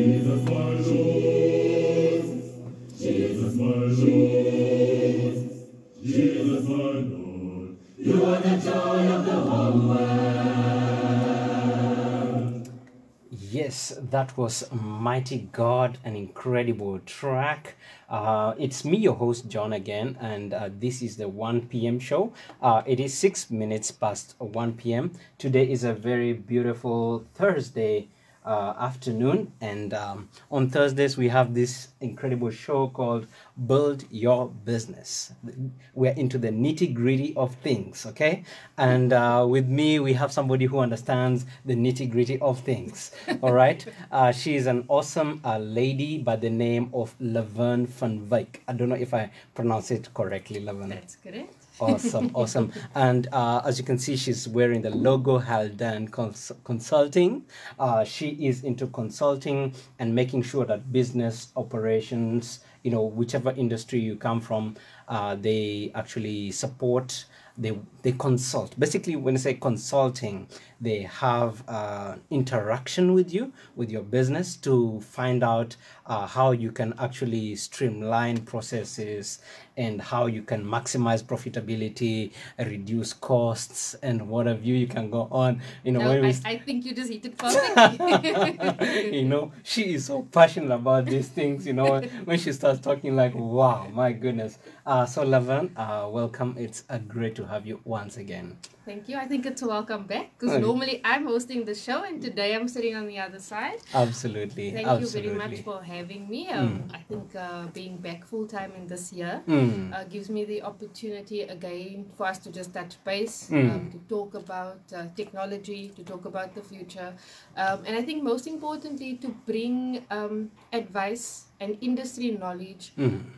Jesus, my Lord, Jesus, my Lord, you are the joy of the whole world. Yes, that was Mighty God, an incredible track. It's me, your host, John, again, and this is the 1 p.m. show. It is 6 minutes past 1 p.m. Today is a very beautiful Thursday afternoon, and on Thursdays we have this incredible show called Build Your Business. We're into the nitty-gritty of things, okay? And with me we have somebody who understands the nitty-gritty of things. All right. She is an awesome lady by the name of Laverne van Wyk. I don't know if I pronounce it correctly, Laverne. That's correct. Awesome, awesome. And as you can see, she's wearing the logo Haldan Consulting. She is into consulting and making sure that business operations, you know, whichever industry you come from, they actually support. They consult. Basically, when I say consulting, they have interaction with you, with your business, to find out how you can actually streamline processes and how you can maximize profitability, reduce costs, and what have you. You can go on. You know, no, I think you just hit it perfectly. You know, she is so passionate about these things. You know, when she starts talking, like, wow, my goodness. So Laverne, welcome. It's great to have you once again. Thank you. I think it's a welcome back, because normally I'm hosting the show and today I'm sitting on the other side. Absolutely. Thank you very much for having me. I think being back full time in this year gives me the opportunity again for us to just touch base, to talk about technology, to talk about the future, and I think most importantly to bring advice and industry knowledge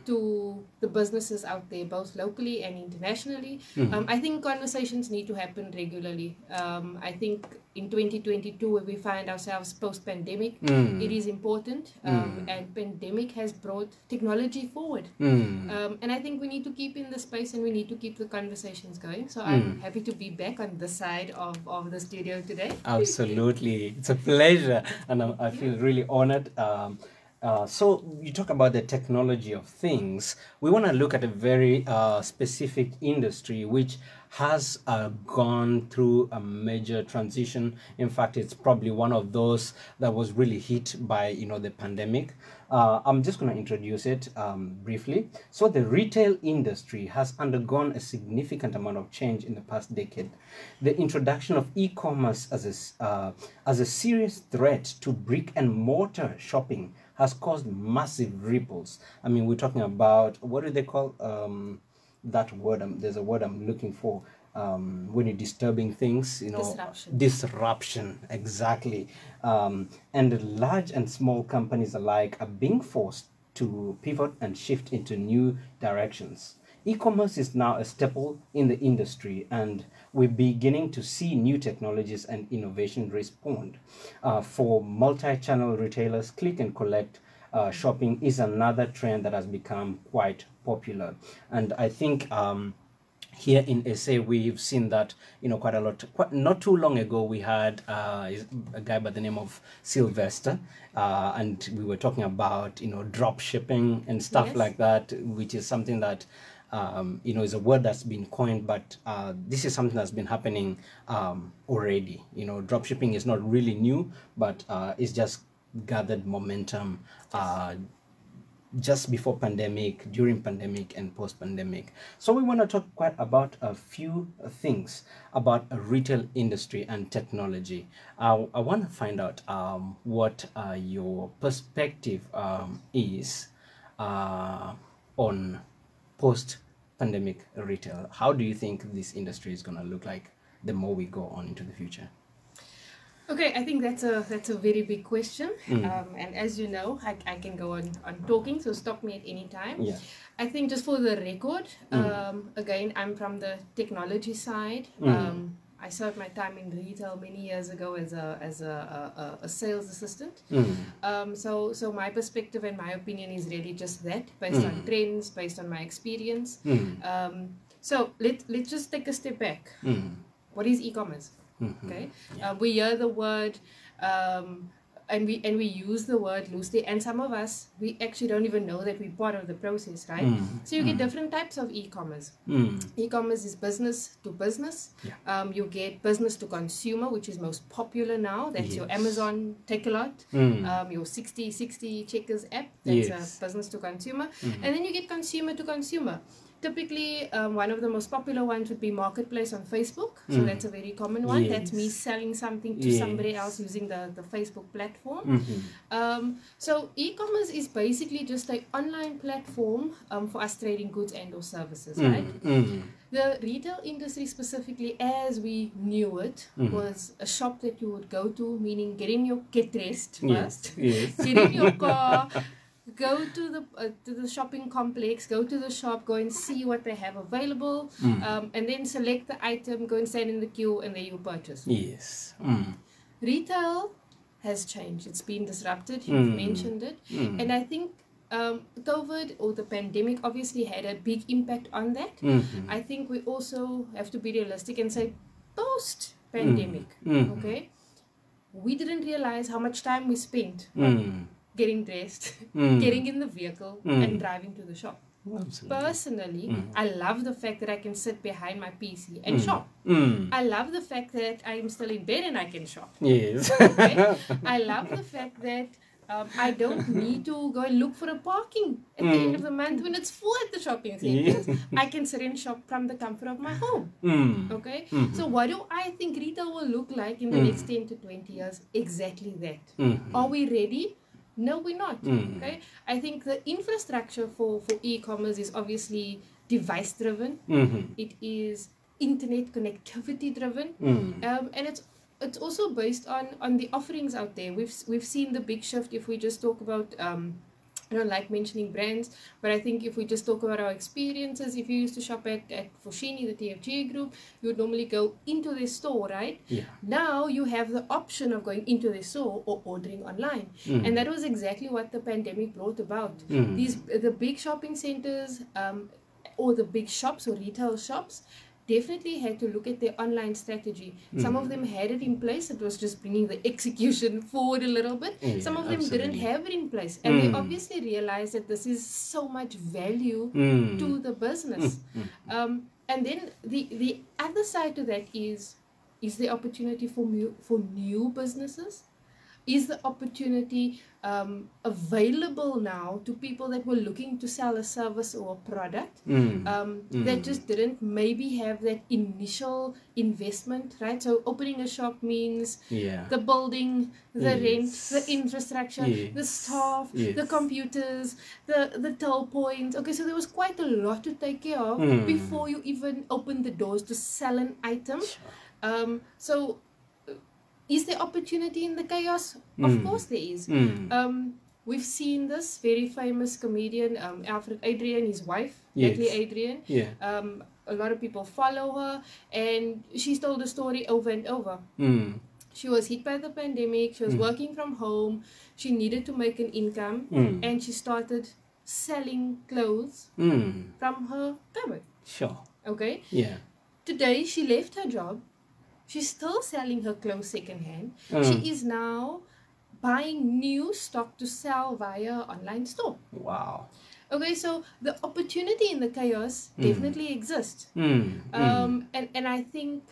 to the businesses out there, both locally and internationally. I think conversations need to happen regularly. I think in 2022, where we find ourselves post-pandemic, it is important, and pandemic has brought technology forward. And I think we need to keep in the space and we need to keep the conversations going. So I'm happy to be back on this side of the studio today. Absolutely. It's a pleasure, and I feel really honored. So you talk about the technology of things. We want to look at a very specific industry which has gone through a major transition. In fact, it's probably one of those that was really hit by, you know, the pandemic. I'm just going to introduce it briefly. So the retail industry has undergone a significant amount of change in the past decade. The introduction of e-commerce as a serious threat to brick and mortar shopping has caused massive ripples. I mean, we're talking about, what do they call that word? There's a word I'm looking for when you're disturbing things, you know. Disruption, exactly. And large and small companies alike are being forced to pivot and shift into new directions. E-commerce is now a staple in the industry, and we're beginning to see new technologies and innovation respond. For multi-channel retailers, click and collect shopping is another trend that has become quite popular. And I think here in SA, we've seen that, you know, quite a lot. Not too long ago, we had a guy by the name of Sylvester, and we were talking about, you know, drop shipping and stuff like that, which is something that, you know, is a word that's been coined, but this is something that's been happening already. You know, drop shipping is not really new, but it's just gathered momentum just before pandemic, during pandemic, and post-pandemic. So we want to talk quite about a few things about a retail industry and technology. I want to find out what your perspective is on post-pandemic retail. How do you think this industry is going to look like the more we go on into the future? Okay, I think that's a very big question, and as you know, I can go on talking, so stop me at any time. Yeah. I think just for the record, again, I'm from the technology side. I served my time in retail many years ago as a sales assistant. So my perspective and my opinion is really just that, based on trends, based on my experience. So let's just take a step back. What is e-commerce? Okay, we hear the word and we use the word loosely, and some of us, we actually don't even know that we're part of the process, right? So you get different types of e-commerce. E-commerce is business to business. You get business to consumer, which is most popular now. That's your Amazon Take-A-Lot, your 60 Checkers app. That's business to consumer. And then you get consumer to consumer. Typically, one of the most popular ones would be Marketplace on Facebook. So that's a very common one. That's me selling something to somebody else using the Facebook platform. So e-commerce is basically just an online platform for us trading goods and or services, right? The retail industry specifically, as we knew it, was a shop that you would go to, meaning get dressed first, get in your car, go to the shopping complex, go to the shop, go and see what they have available, and then select the item, go and stand in the queue, and then you purchase. Retail has changed. It's been disrupted. You've mentioned it. And I think COVID or the pandemic obviously had a big impact on that. I think we also have to be realistic and say post-pandemic, okay, we didn't realize how much time we spent getting dressed, getting in the vehicle, and driving to the shop. Absolutely. Personally, I love the fact that I can sit behind my PC and shop. I love the fact that I'm still in bed and I can shop. Yes. Okay? I love the fact that I don't need to go and look for a parking at the end of the month when it's full at the shopping centers. I can sit and shop from the comfort of my home. Okay? So what do I think retail will look like in the next 10 to 20 years? Exactly that. Are we ready? No, we're not. Okay, I think the infrastructure for e-commerce is obviously device driven. It is internet connectivity driven, and it's also based on the offerings out there. We've seen the big shift. If we just talk about I don't like mentioning brands, but I think if we just talk about our experiences, if you used to shop at Foschini, the TFG group, you would normally go into their store, right? Now you have the option of going into their store or ordering online. And that was exactly what the pandemic brought about. The big shopping centers or the big shops or retail shops definitely had to look at their online strategy. Some of them had it in place. It was just bringing the execution forward a little bit. Some of them didn't have it in place. And they obviously realized that this is so much value to the business. And then the other side to that is the opportunity for new businesses. Is the opportunity available now to people that were looking to sell a service or a product that just didn't maybe have that initial investment, right? So opening a shop means the building, the rent, the infrastructure, the staff, the computers, the toll points. Okay, so there was quite a lot to take care of before you even open the doors to sell an item. So is there opportunity in the chaos? Of course there is. We've seen this very famous comedian, Alfred Adrian, his wife, Natalie Adrian. A lot of people follow her, and she's told the story over and over. She was hit by the pandemic. She was working from home. She needed to make an income, and she started selling clothes from her cupboard. Okay? Today, she left her job. She's still selling her clothes secondhand. She is now buying new stock to sell via online store. Wow. Okay, so the opportunity in the chaos definitely exists. And I think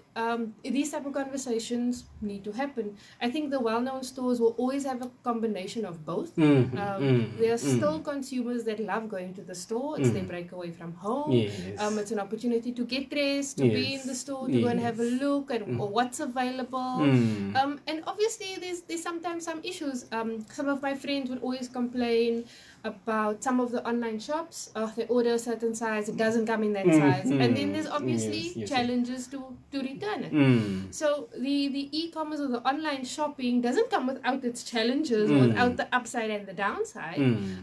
these type of conversations need to happen. I think the well-known stores will always have a combination of both. There are still consumers that love going to the store. It's their breakaway from home. It's an opportunity to get dressed, to be in the store, to go and have a look at what's available. And obviously there's sometimes some issues. Some of my friends would always complain about some of the online shops. They order a certain size, it doesn't come in that size, and then there's obviously challenges to return it. So the e-commerce or the online shopping doesn't come without its challenges, without the upside and the downside.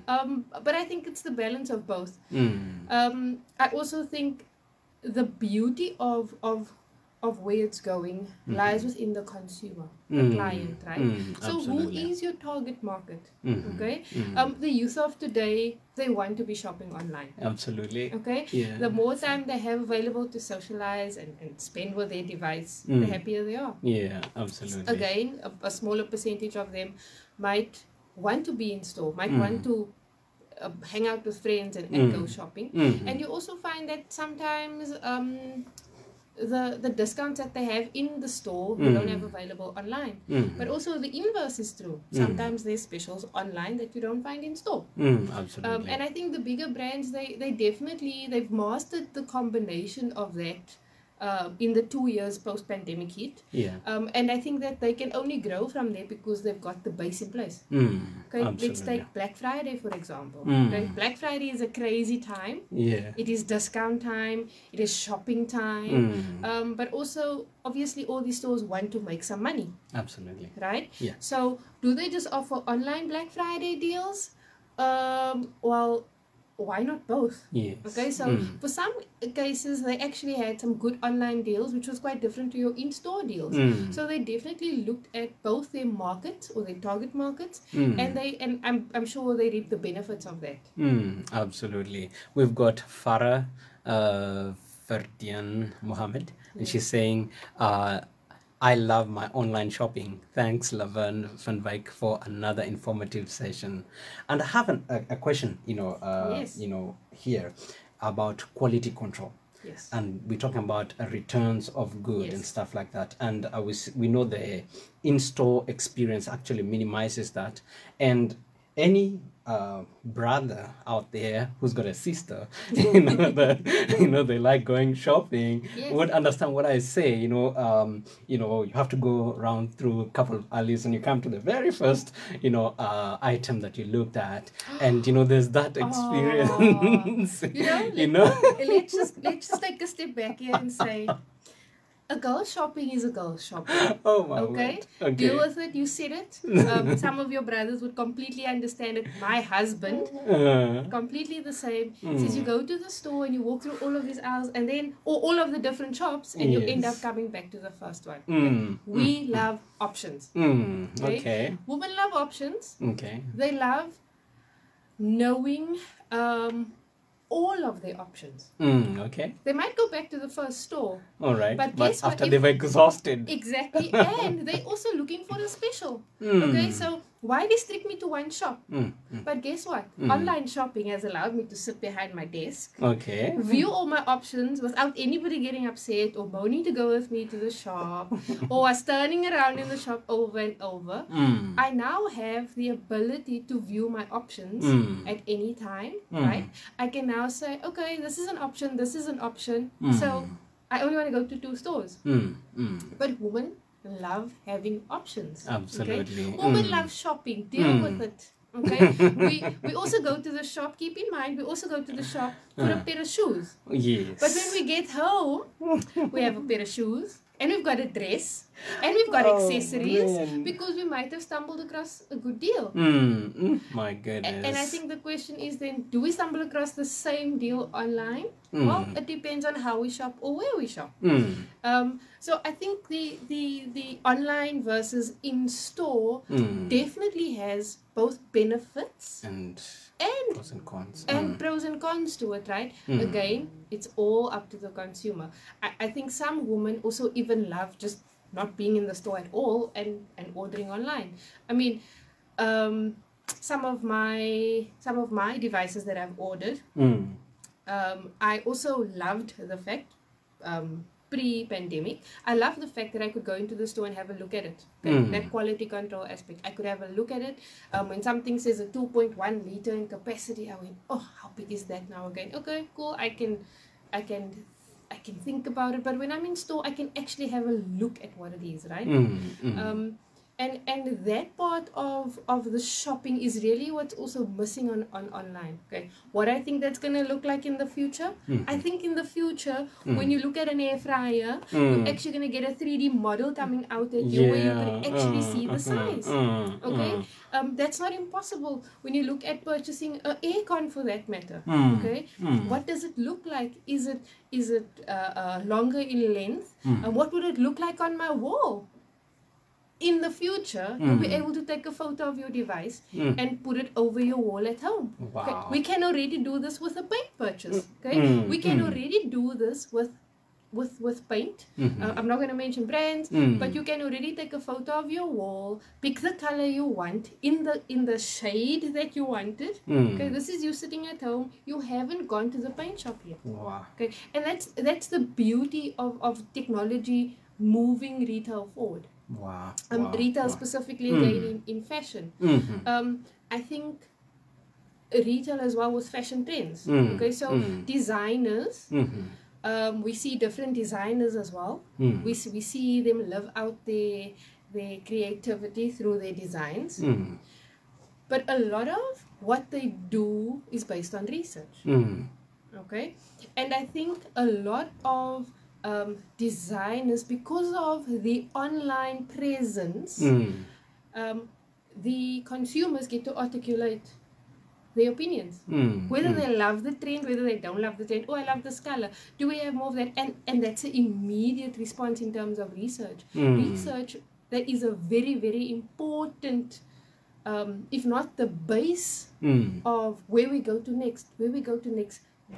But I think it's the balance of both. I also think the beauty of of where it's going lies within the consumer, the client, right? So who is your target market? Okay, the youth of today, they want to be shopping online. Absolutely. Okay, the more time they have available to socialize and spend with their device, the happier they are. Yeah, absolutely. Again, a smaller percentage of them might want to be in store, might want to hang out with friends and go shopping. And you also find that sometimes the discounts that they have in the store you don't have available online. But also the inverse is true. Sometimes there's specials online that you don't find in store. Absolutely. And I think the bigger brands, they've mastered the combination of that in the 2 years post-pandemic hit. And I think that they can only grow from there because they've got the base in place. Okay, let's take Black Friday, for example. Okay, Black Friday is a crazy time. It is discount time. It is shopping time. But also, obviously, all these stores want to make some money. Absolutely. Right? So, do they just offer online Black Friday deals? Well, why not both? Okay, so for some cases they actually had some good online deals, which was quite different to your in-store deals. So they definitely looked at both their markets or their target markets, and I'm sure they reap the benefits of that. Absolutely. We've got Farah Ferdian Mohammed, and she's saying, I love my online shopping. Thanks, Laverne van Wyk, for another informative session. And I have a question, here about quality control. And we're talking about returns of goods and stuff like that. And we know the in-store experience actually minimizes that. And any brother out there who's got a sister, they like going shopping, would understand what I say. You have to go around through a couple of alleys and you come to the very first, item that you looked at, and there's that experience. Let's just take a step back here and say, a girl shopping is a girl shopping. Oh my okay? Okay. Deal with it. You said it. Some of your brothers would completely understand it. My husband, completely the same. Says you go to the store and you walk through all of these aisles and then all of the different shops, and you end up coming back to the first one. Okay? We love options. Okay? Women love options. Okay. They love knowing all of their options. Okay. They might go back to the first store. All right. But guess after they've exhausted. Exactly. And they're also looking for a special. Okay, so why restrict me to one shop? But guess what? Online shopping has allowed me to sit behind my desk. Okay. View all my options without anybody getting upset or moaning to go with me to the shop or us turning around in the shop over and over. I now have the ability to view my options at any time, right? I can now say, okay, this is an option, this is an option. So I only want to go to 2 stores. But women love having options. Absolutely. Okay? Women love shopping. Deal with it. Okay. We also go to the shop. Keep in mind, we also go to the shop for a pair of shoes. Yes. But when we get home, we have a pair of shoes. And we've got a dress, and we've got accessories, because we might have stumbled across a good deal. My goodness. And I think the question is then, do we stumble across the same deal online? Well, it depends on how we shop or where we shop. So I think the online versus in-store definitely has both benefits and pros and cons. And pros and cons to it, right? Again, it's all up to the consumer. I think some women also even love just not being in the store at all and ordering online. I mean, some of my devices that I've ordered, I also loved the fact, pre-pandemic, I love the fact that I could go into the store and have a look at it. That quality control aspect. I could have a look at it. When something says a 2.1 liter in capacity, I went, oh, how big is that now again? Okay, cool. I can think about it. But when I'm in store, I can actually have a look at what it is, right? And that part of the shopping is really what's also missing on online. Okay, what I think that's going to look like in the future, I think in the future, when you look at an air fryer, you're actually going to get a 3D model coming out at you, where you can actually see the size. Okay, that's not impossible when you look at purchasing an aircon, for that matter. Okay, what does it look like? Is it longer in length? What would it look like on my wall? In the future, you'll be able to take a photo of your device and put it over your wall at home. Wow. Okay? We can already do this with a paint purchase. Okay, we can already do this with paint. I'm not going to mention brands, but you can already take a photo of your wall, pick the color you want in the shade that you wanted. Okay, this is you sitting at home. You haven't gone to the paint shop yet. Wow. Okay, and that's the beauty of technology moving retail forward. Wow. Retail specifically again in fashion. I think retail as well with fashion trends. Okay, so designers, we see different designers as well. We see them live out their creativity through their designs. But a lot of what they do is based on research. Okay, and I think a lot of designers, because of the online presence, the consumers get to articulate their opinions, whether they love the trend, whether they don't love the trend. Oh, I love this color, do we have more of that? And that's an immediate response in terms of research. Research that is a very, very important, if not the base of where we go to next.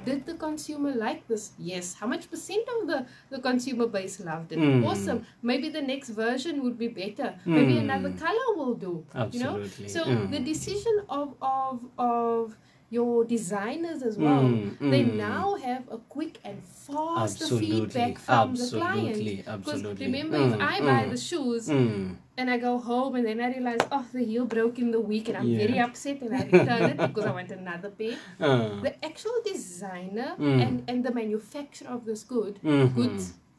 Did the consumer like this? Yes. How much percent of the consumer base loved it? Awesome. Maybe the next version would be better. Maybe another color will do. Absolutely. So the decision of your designers as well, they now have a quick and faster feedback from the client. Because remember, if I buy the shoes and I go home and then I realize, oh, the heel broke in the week, and I'm very upset, and I return it because I want another pair. The actual designer and the manufacturer of this goods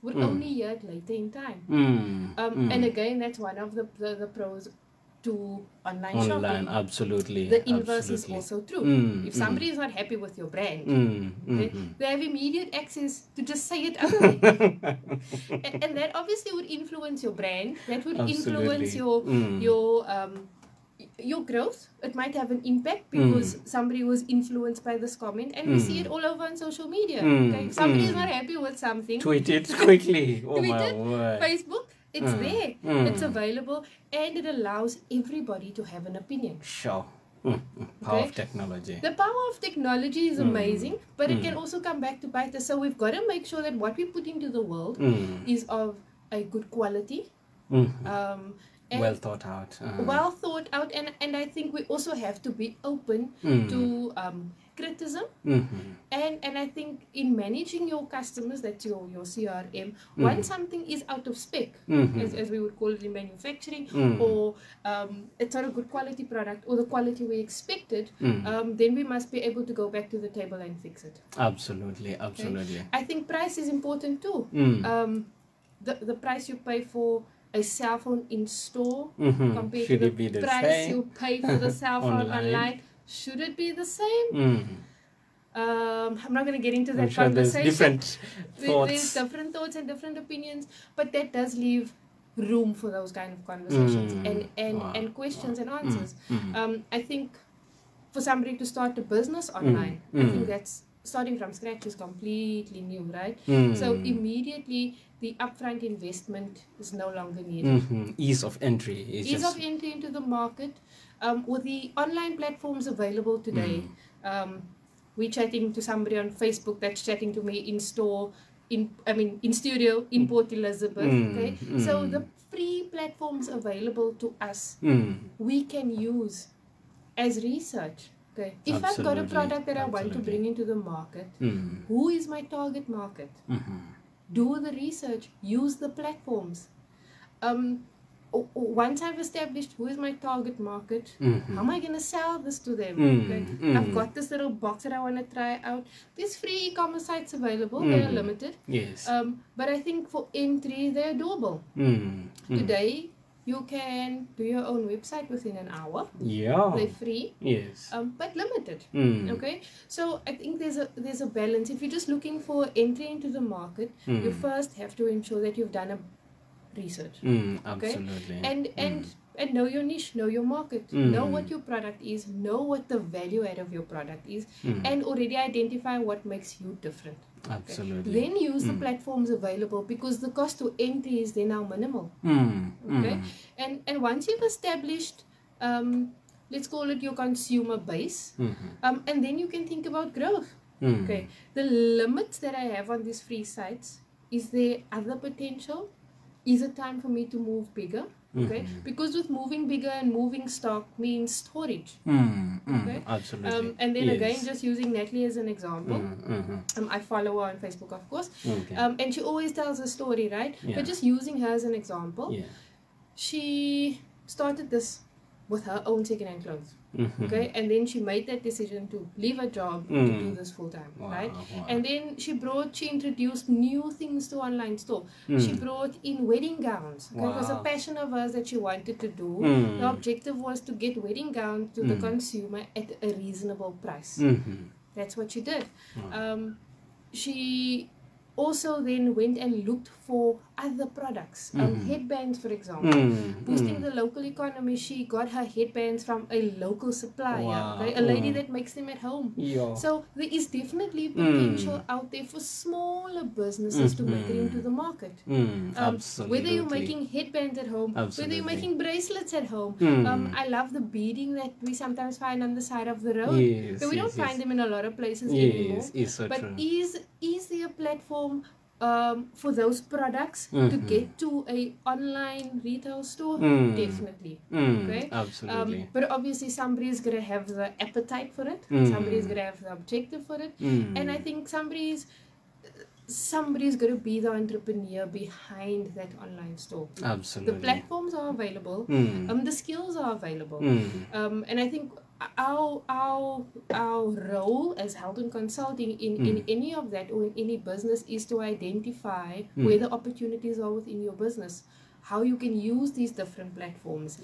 would only hear it later in time. And again, that's one of the pros to online shopping. Absolutely. The inverse is also true. If somebody is not happy with your brand, they have immediate access to just say it out there. And that obviously would influence your brand. That would influence your growth. It might have an impact because somebody was influenced by this comment, and we see it all over on social media. Okay? If somebody is not happy with something, tweet it quickly. Oh tweet my it, word. Facebook, it's there, it's available, and it allows everybody to have an opinion. Sure. Power of technology. The power of technology is amazing, but it can also come back to bite us. So we've got to make sure that what we put into the world is of a good quality. Well thought out. Well thought out, and I think we also have to be open to criticism. And I think in managing your customers, that's your CRM, once something is out of spec, as we would call it in manufacturing, or it's not a good quality product, or the quality we expected, then we must be able to go back to the table and fix it. Absolutely. Okay? I think price is important too. The price you pay for a cell phone in store compared to the price you pay for the cell phone online. Should it be the same? I'm not going to get into that conversation. There's different thoughts and different opinions, but that does leave room for those kind of conversations and questions and answers. I think for somebody to start a business online, I think that's starting from scratch is completely new, right? So immediately the upfront investment is no longer needed. Ease of entry of entry into the market. With the online platforms available today, we chatting to somebody on Facebook that's chatting to me in store, in studio in Port Elizabeth. Okay, so the free platforms available to us, we can use as research. Okay, if I've got a product that I want to bring into the market, who is my target market? Do the research, use the platforms. Once I've established who is my target market, how am I going to sell this to them? I've got this little box that I want to try out. There's free e-commerce sites available. They are limited. Yes. But I think for entry, they're doable. Today, you can do your own website within an hour. Yeah. They're free. Yes. But limited. Okay. So I think there's a balance. If you're just looking for entry into the market, you first have to ensure that you've done a research. Okay. Absolutely. And know your niche, know your market, know what your product is, know what the value add of your product is, and already identify what makes you different. Absolutely. Okay? Then use the platforms available, because the cost to entry is then now minimal. Okay. And once you've established, let's call it your consumer base, and then you can think about growth. Okay. The limits that I have on these free sites, is there other potential? Is it time for me to move bigger? Okay, because with moving bigger and moving stock means storage. Okay, absolutely. And then again, just using Natalie as an example, I follow her on Facebook, of course, and she always tells a story, right? But just using her as an example, she started this with her own second-hand clothes. Okay, and then she made that decision to leave her job to do this full time, right? And then she introduced new things to online store. She brought in wedding gowns. Okay? It was a passion of hers that she wanted to do. The objective was to get wedding gowns to the consumer at a reasonable price. That's what she did. She also then went and looked for other products, headbands, for example, boosting the local economy. She got her headbands from a local supplier, okay? A lady that makes them at home. So there is definitely potential out there for smaller businesses to make it into the market. Absolutely. Whether you're making headbands at home, whether you're making bracelets at home. I love the beading that we sometimes find on the side of the road. So we don't find them in a lot of places anymore. So but true. Is there a platform for those products to get to a online retail store? Definitely. Okay. Absolutely. But obviously somebody's gonna have the appetite for it. Somebody's gonna have the objective for it. And I think somebody's gonna be the entrepreneur behind that online store. Absolutely. The platforms are available. The skills are available. And I think our role as health and consulting in any of that, or in any business, is to identify where the opportunities are within your business, how you can use these different platforms,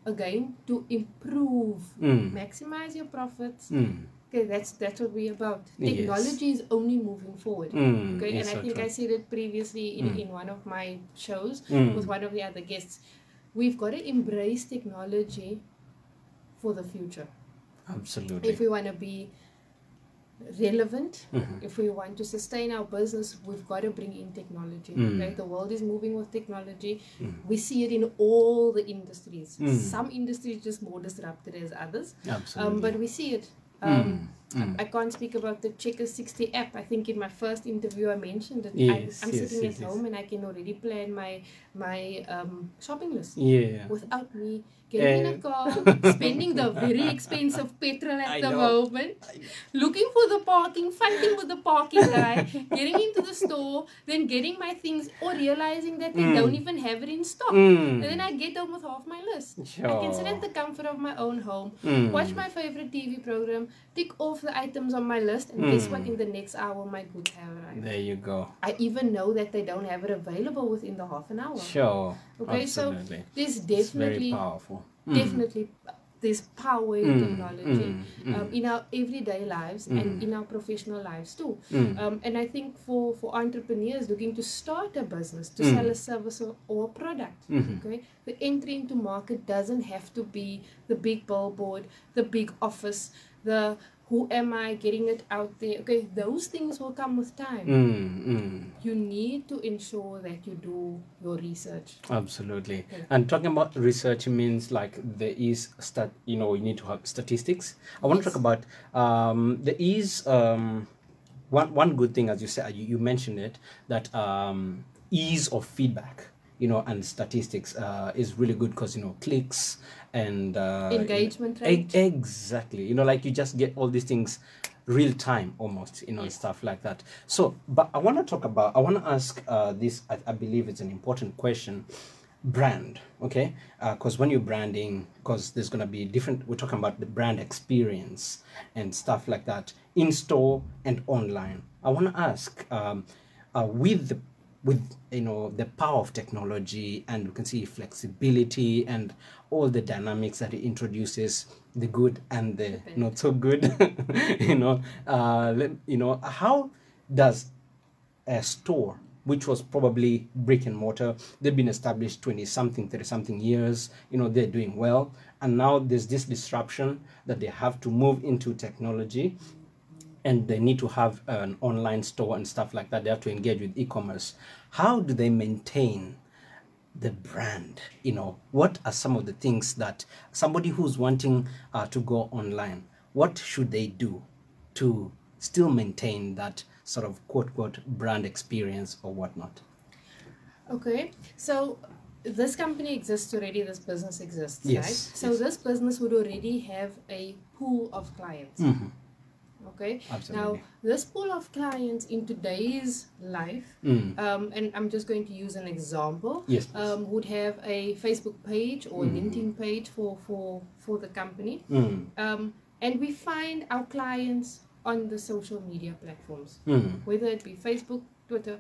again, to improve, maximize your profits. Okay, that's what we're about. Technology is only moving forward. Okay, and I think I said it previously in one of my shows with one of the other guests. We've got to embrace technology for the future. Absolutely. If we want to be relevant, if we want to sustain our business, we've got to bring in technology. Okay? The world is moving with technology. We see it in all the industries. Some industries just more disrupted as others. Absolutely. But we see it. I can't speak about the Checker 60 app. I think in my first interview I mentioned that I'm sitting at home and I can already plan my shopping list without me getting in a car, spending the very expensive petrol at the moment, looking for the parking, fighting with the parking guy, getting into the store, then getting my things, or realizing that they don't even have it in stock. And then I get home with half my list. I can sit at the comfort of my own home, watch my favorite TV program, tick off the items on my list, and guess what? In the next hour, my goods have arrived. There you go. I even know that they don't have it available within the half an hour. Sure. Okay, absolutely. So there's It's very definitely powerful. Definitely there's power in technology in our everyday lives and in our professional lives too. And I think for entrepreneurs looking to start a business, to sell a service or a product, okay, the entry into market doesn't have to be the big billboard, the big office, the who am I, getting it out there. Okay, those things will come with time. You need to ensure that you do your research. Absolutely. Okay. And talking about research means like there is you need to have statistics. I want to talk about there is one good thing, as you said, you mentioned it, that ease of feedback, and statistics is really good because clicks and Engagement rate. Exactly. Like you just get all these things real time almost, and stuff like that. So, but I want to ask this. I believe it's an important question. Brand, okay? Because when you're branding, because there's gonna be different. We're talking about the brand experience and stuff like that in store and online. I want to ask with with the power of technology, and you can see flexibility and all the dynamics that it introduces, the good and the not so good. How does a store which was probably brick and mortar, they've been established 20 something 30 something years, they're doing well, and now there's this disruption that they have to move into technology, and they need to have an online store and stuff like that. They have to engage with e-commerce. How do they maintain the brand? What are some of the things that somebody who's wanting to go online, what should they do to still maintain that sort of quote brand experience or whatnot? Okay, so this company exists already, this business exists, Yes, right? So yes. this business would already have a pool of clients. Okay. Absolutely. Now, this pool of clients in today's life, and I'm just going to use an example, Yes, would have a Facebook page or LinkedIn page for the company, and we find our clients on the social media platforms, whether it be Facebook, Twitter,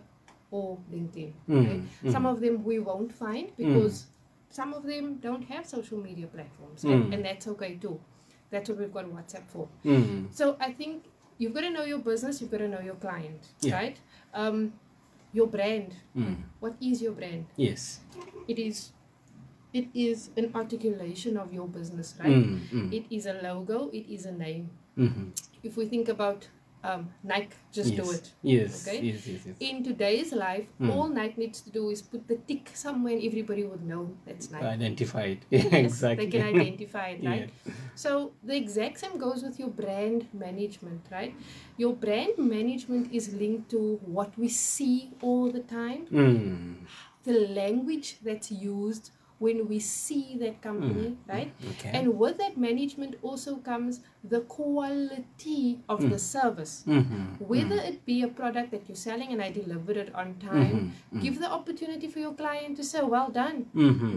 or LinkedIn. Okay? Some of them we won't find because some of them don't have social media platforms, and that's okay too. That's what we've got WhatsApp for. So I think you've got to know your business, you've got to know your client, right? Your brand. What is your brand? Yes. It is an articulation of your business, right? It is a logo, it is a name. If we think about Nike, just do it. Yes. Okay? Yes. In today's life, all Nike needs to do is put the tick somewhere and everybody would know that's Nike. Identify it. Yes, Exactly. they can identify it, right? Yeah. So the exact same goes with your brand management, right? Your brand management is linked to what we see all the time, the language that's used when we see that company, right? Okay. And with that management also comes the quality of the service. Whether it be a product that you're selling and I delivered it on time, give the opportunity for your client to say, well done.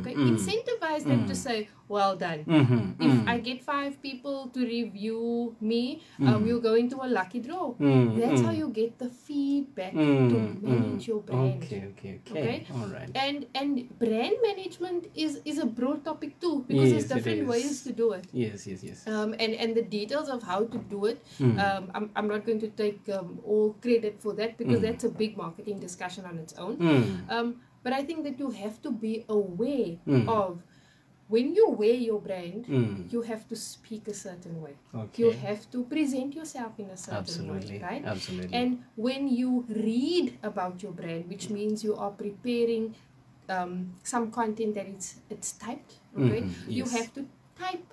Okay, incentivize them to say, well done. If I get 5 people to review me, you're going to a lucky draw. That's how you get the feedback to manage your brand. Okay. All right. And brand management is a broad topic too, because Yes, there's different ways to do it. Yes. And the details of how to do it, I'm not going to take all credit for that, because that's a big marketing discussion on its own. But I think that you have to be aware of when you wear your brand, you have to speak a certain way. Okay. You have to present yourself in a certain way, right? Absolutely. And when you read about your brand, which means you are preparing some content that it's typed, okay? You have to type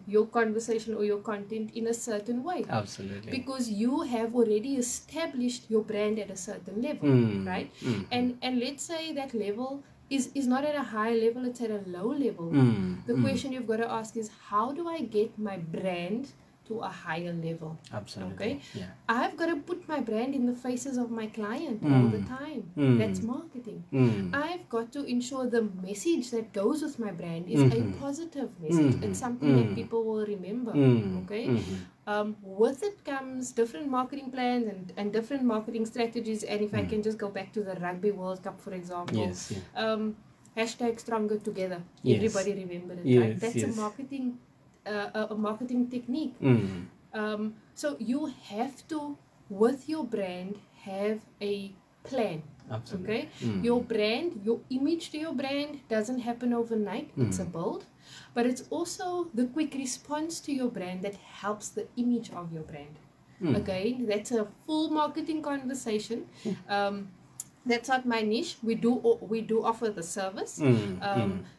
your conversation or your content in a certain way. Absolutely. Because you have already established your brand at a certain level, right? And let's say that level is not at a high level, it's at a low level. The question you've got to ask is, how do I get my brand to a higher level? Absolutely. Okay. Yeah. I've got to put my brand in the faces of my client all the time. That's marketing. I've got to ensure the message that goes with my brand is a positive message. It's something that people will remember. Okay. With it comes different marketing plans and different marketing strategies. And if I can just go back to the Rugby World Cup, for example, Yes. hashtag stronger together. Yes. Everybody remembered it, Yes, right? That's a marketing technique. So you have to, with your brand, have a plan. Absolutely. Okay, your brand, your image to your brand doesn't happen overnight. It's a build, but it's also the quick response to your brand that helps the image of your brand. Again, that's a full marketing conversation. That's not my niche. We do offer the service.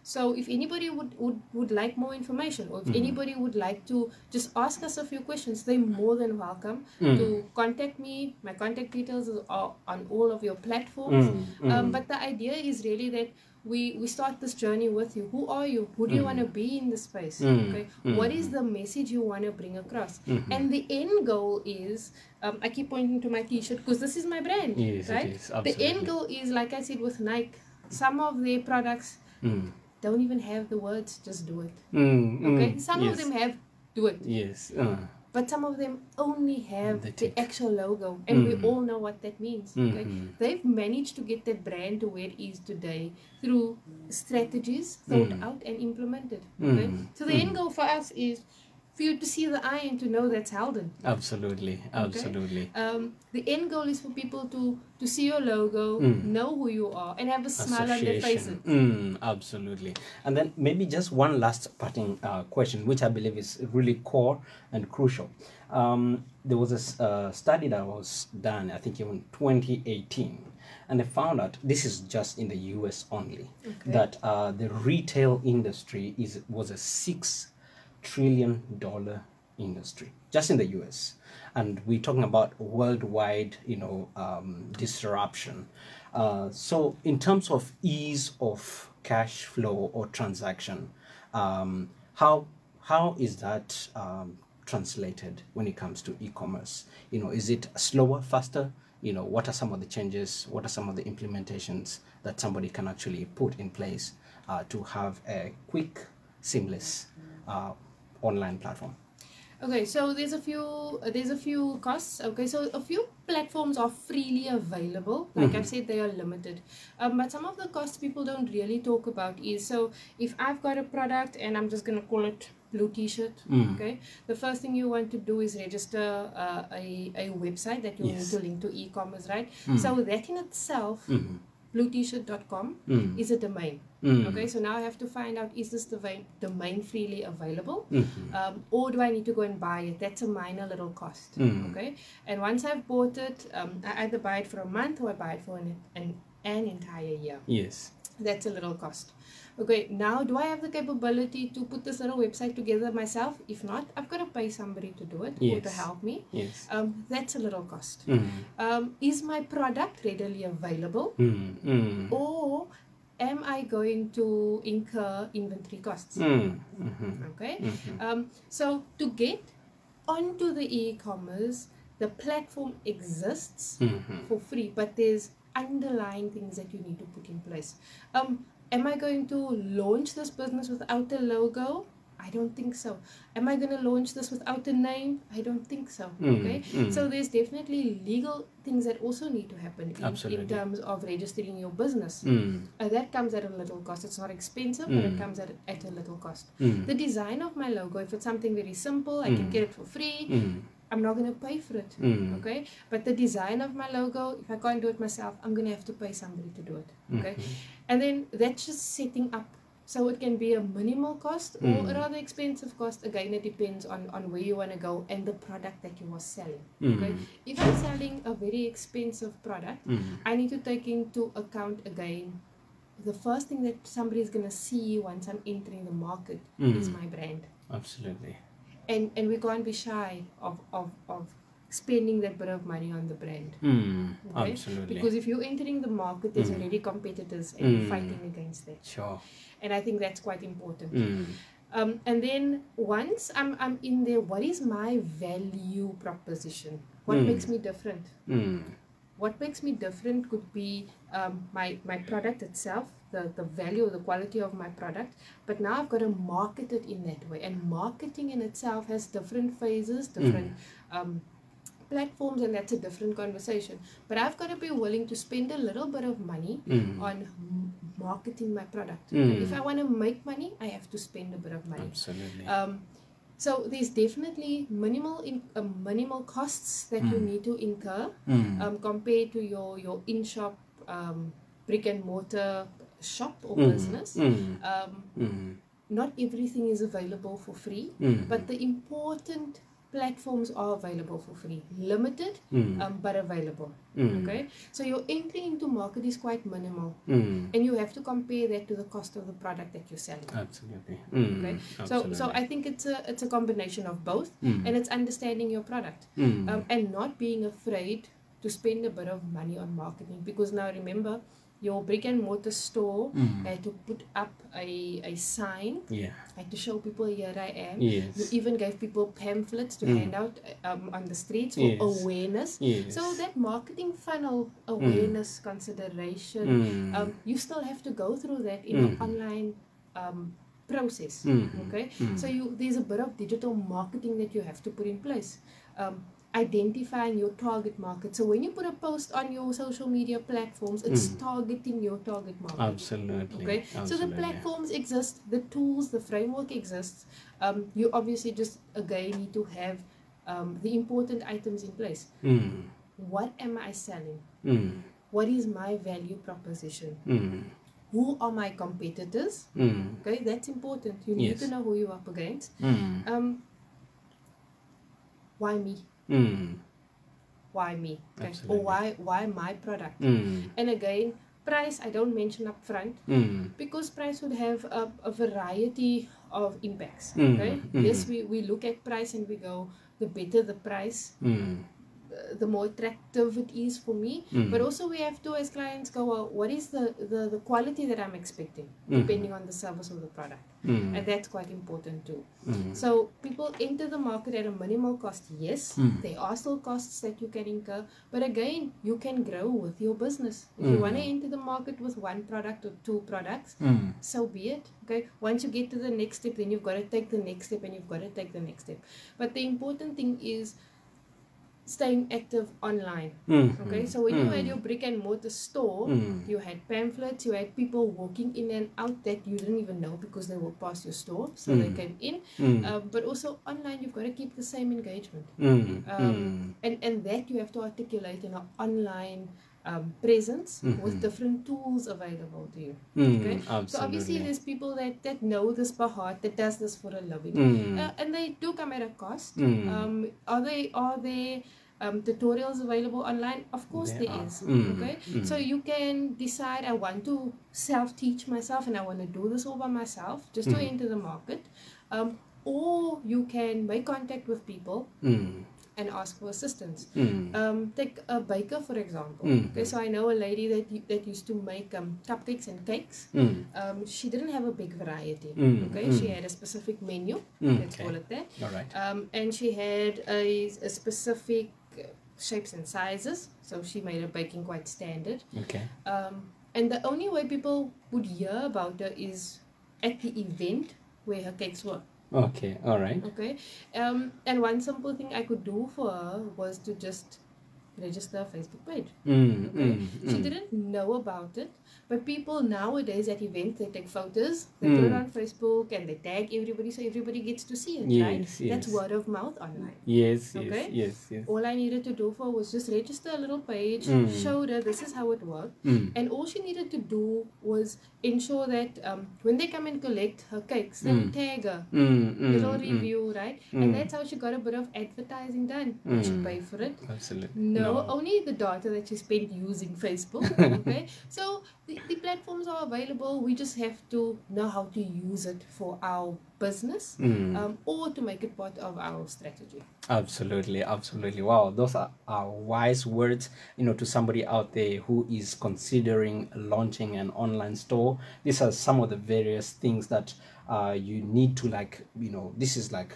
So if anybody would like more information, or if anybody would like to just ask us a few questions, they're more than welcome to contact me. My contact details are on all of your platforms. But the idea is really that we start this journey with you. Who are you? Who do you want to be in the space? Okay. What is the message you want to bring across? And the end goal is, I keep pointing to my t-shirt because this is my brand. Yes, right? it is. Absolutely. The end goal is, like I said with Nike, some of their products don't even have the words, just do it. Okay. Some of them have do it. Yes. but some of them only have The the tick. actual logo, and we all know what that means. Okay, they've managed to get that brand to where it is today through strategies thought out and implemented. Okay, so the end goal for us is for you to see the eye and to know that's Helden. Absolutely, absolutely. The end goal is for people to see your logo, know who you are, and have a smile on their faces. Absolutely. And then maybe just one last parting question, which I believe is really core and crucial. There was a study that was done, I think, in 2018, and they found out, this is just in the US only, that the retail industry was a $6 trillion industry just in the US, and we're talking about worldwide, disruption. So in terms of ease of cash flow or transaction, how is that translated when it comes to e-commerce? Is it slower, faster? What are some of the changes? What are some of the implementations that somebody can actually put in place to have a quick, seamless online platform? Okay, so there's a few costs. Okay, so a few platforms are freely available. Like I've said, they are limited. But some of the costs people don't really talk about is, so if I've got a product and I'm just gonna call it blue t-shirt, okay, the first thing you want to do is register a website that you need to link to e-commerce, right? So that in itself, bluetshirt.com is a domain. Okay, so now I have to find out, is this domain freely available, or do I need to go and buy it? That's a minor little cost. Okay, and once I've bought it, I either buy it for a month or I buy it for an entire year. Yes, that's a little cost. Okay, now do I have the capability to put this little website together myself? If not, I've got to pay somebody to do it or to help me. Yes. That's a little cost. Is my product readily available? Or am I going to incur inventory costs? Okay. So to get onto the e-commerce, the platform exists for free, but there's underlying things that you need to put in place. Am I going to launch this business without a logo? I don't think so. Am I going to launch this without a name? I don't think so. Okay. So there's definitely legal things that also need to happen in terms of registering your business. That comes at a little cost. It's not expensive, but it comes at a little cost. The design of my logo, if it's something very simple, I can get it for free. I'm not going to pay for it, okay? But the design of my logo, if I can't do it myself, I'm going to have to pay somebody to do it, okay? And then that's just setting up. So it can be a minimal cost or a rather expensive cost. Again, it depends on where you want to go and the product that you are selling, okay? If I'm selling a very expensive product, I need to take into account, again, the first thing that somebody is going to see once I'm entering the market is my brand. Absolutely. And we can't be shy of spending that bit of money on the brand. Okay? Absolutely. Because if you're entering the market, there's already competitors and you're fighting against that. Sure. And I think that's quite important. And then once I'm in there, what is my value proposition? What makes me different? What makes me different could be my product itself, the value or the quality of my product, but now I've got to market it in that way. And marketing in itself has different phases, different platforms, and that's a different conversation. But I've got to be willing to spend a little bit of money on marketing my product. If I want to make money, I have to spend a bit of money. Absolutely. So there's definitely minimal costs that you need to incur compared to your in-shop brick and mortar shop or business. Not everything is available for free, but the important platforms are available for free, limited but available. Okay, so your entry into market is quite minimal, and you have to compare that to the cost of the product that you're selling. Absolutely. Okay, so I think it's a combination of both, and it's understanding your product and not being afraid to spend a bit of money on marketing, because now remember, your brick and mortar store had to put up a sign, had to show people, here I am. You even gave people pamphlets to hand out on the streets for awareness. So that marketing funnel, awareness, consideration, you still have to go through that in an online process. Okay, so there's a bit of digital marketing that you have to put in place. Identifying your target market. So when you put a post on your social media platforms, it's targeting your target market. Absolutely. Okay, so the platforms exist, the tools, the framework exists. You obviously just again need to have the important items in place. What am I selling? What is my value proposition? Who are my competitors? Okay, that's important. You need to know who you're up against. Why me? Why me? Okay. Or why my product? And again, price I don't mention up front because price would have a variety of impacts. Okay. Yes, we look at price and we go, the better the price, the more attractive it is for me. But also we have to, as clients, go, well, what is the quality that I'm expecting, depending on the service or the product. And that's quite important too. So people enter the market at a minimal cost. Yes, there are still costs that you can incur, but again, you can grow with your business. If you want to enter the market with one product or two products, so be it. Okay, once you get to the next step, then you've got to take the next step, and you've got to take the next step. But the important thing is staying active online. Okay, so when you had your brick and mortar store, you had pamphlets, you had people walking in and out that you didn't even know because they walked past your store, so they came in. But also online, you've got to keep the same engagement, and that you have to articulate in an online presence with different tools available to you. Okay, so obviously there's people that know this by heart, that does this for a living, and they do come at a cost. Are there tutorials available online? Of course there is. Okay, so you can decide, I want to self-teach myself and I want to do this all by myself just to enter the market, or you can make contact with people and ask for assistance. Take a baker, for example. Okay, so I know a lady that used to make cupcakes and cakes. She didn't have a big variety. Okay, she had a specific menu, let's call it that. All right. And she had a specific shapes and sizes, so she made her baking quite standard. Okay. And the only way people would hear about her is at the event where her cakes were. Okay, all right. Okay, and one simple thing I could do for her was to just register a Facebook page. She didn't know about it, but people nowadays at events, they take photos, they put it on Facebook, and they tag everybody, so everybody gets to see it, right? That's word of mouth online. Yes. All I needed to do for her was just register a little page, showed her this is how it worked, and all she needed to do was ensure that when they come and collect her cakes, they tag her, little review, right? And that's how she got a bit of advertising done. Did she pay for it? Absolutely. No, only the data that she spent using Facebook. Okay, so the platforms are available. We just have to know how to use it for our business, or to make it part of our strategy. Absolutely. Wow, those are wise words, to somebody out there who is considering launching an online store. These are some of the various things that you need to, like, this is like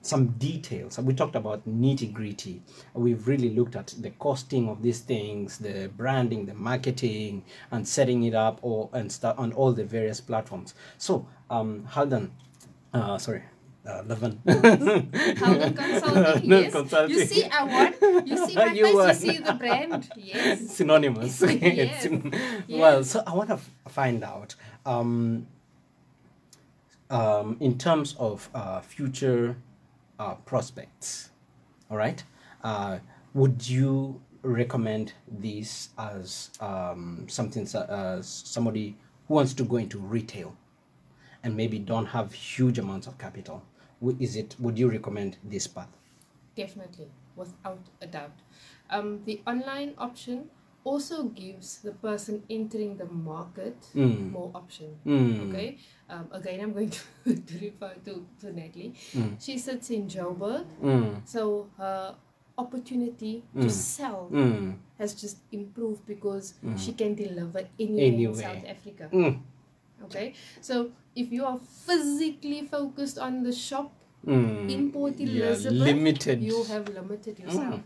some details. We talked about nitty-gritty. We've really looked at the costing of these things, the branding, the marketing, and setting it up and start on all the various platforms. So Laverne. Laverne Consulting, yes. Consulting. You see, my face, you see the brand, yes. Synonymous. Yes. Well, so I want to find out, in terms of future prospects, all right, would you recommend this as something, somebody who wants to go into retail and maybe don't have huge amounts of capital? Would you recommend this path? Definitely, without a doubt. The online option also gives the person entering the market more option. Okay, again, I'm going to refer to Natalie. She sits in Joburg, so her opportunity to sell has just improved because she can deliver anywhere in South Africa. Okay, so if you are physically focused on the shop in Port Elizabeth, you have limited yourself.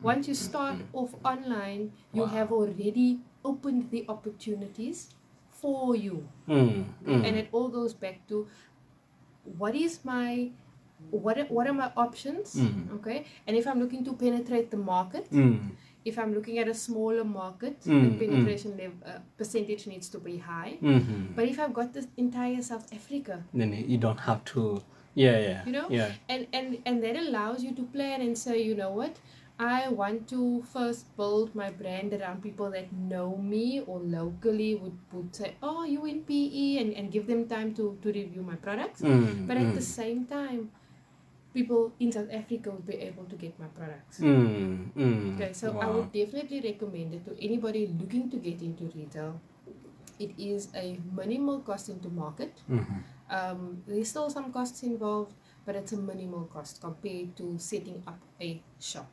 Once you start off online, you have already opened the opportunities for you. And it all goes back to what are my options, okay? And if I'm looking to penetrate the market, if I'm looking at a smaller market, the penetration percentage needs to be high. But if I've got this entire South Africa, then you don't have to. Yeah. You know, and that allows you to plan and say, you know what, I want to first build my brand around people that know me or locally would say, oh, you in PE, and give them time to review my products. But at the same time, people in South Africa would be able to get my products. Okay, so I would definitely recommend it to anybody looking to get into retail. It is a minimal cost into market. There's still some costs involved, but it's a minimal cost compared to setting up a shop.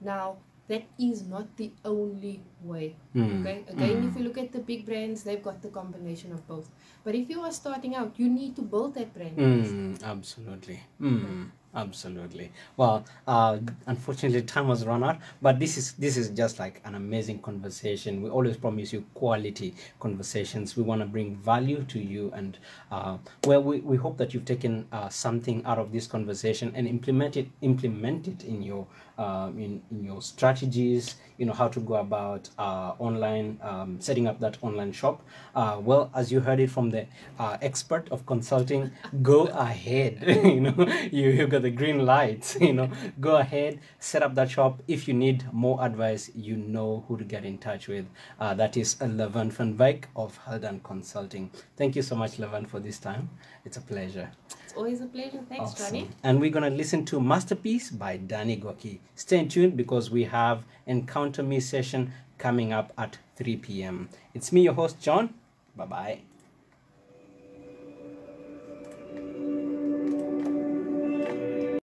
Now, that is not the only way. Okay, again, if you look at the big brands, they've got the combination of both. But if you are starting out, you need to build that brand. Absolutely. Absolutely. Well, unfortunately, time has run out, but this is just like an amazing conversation. We always promise you quality conversations. We want to bring value to you, and well, we hope that you've taken something out of this conversation and implement it in your in your strategies. You know how to go about online setting up that online shop. Well, as you heard it from the expert of consulting, go ahead. You got the green lights. Go ahead, set up that shop. If you need more advice, you know who to get in touch with. That is Laverne van Wyk of Haldan Consulting. Thank you so much, Laverne, for this time. It's a pleasure. It's always a pleasure. Thanks, Awesome. Johnny. And we're going to listen to Masterpiece by Danny Goki. Stay tuned because we have Encounter Me session coming up at 3 p.m. It's me, your host, John. Bye-bye.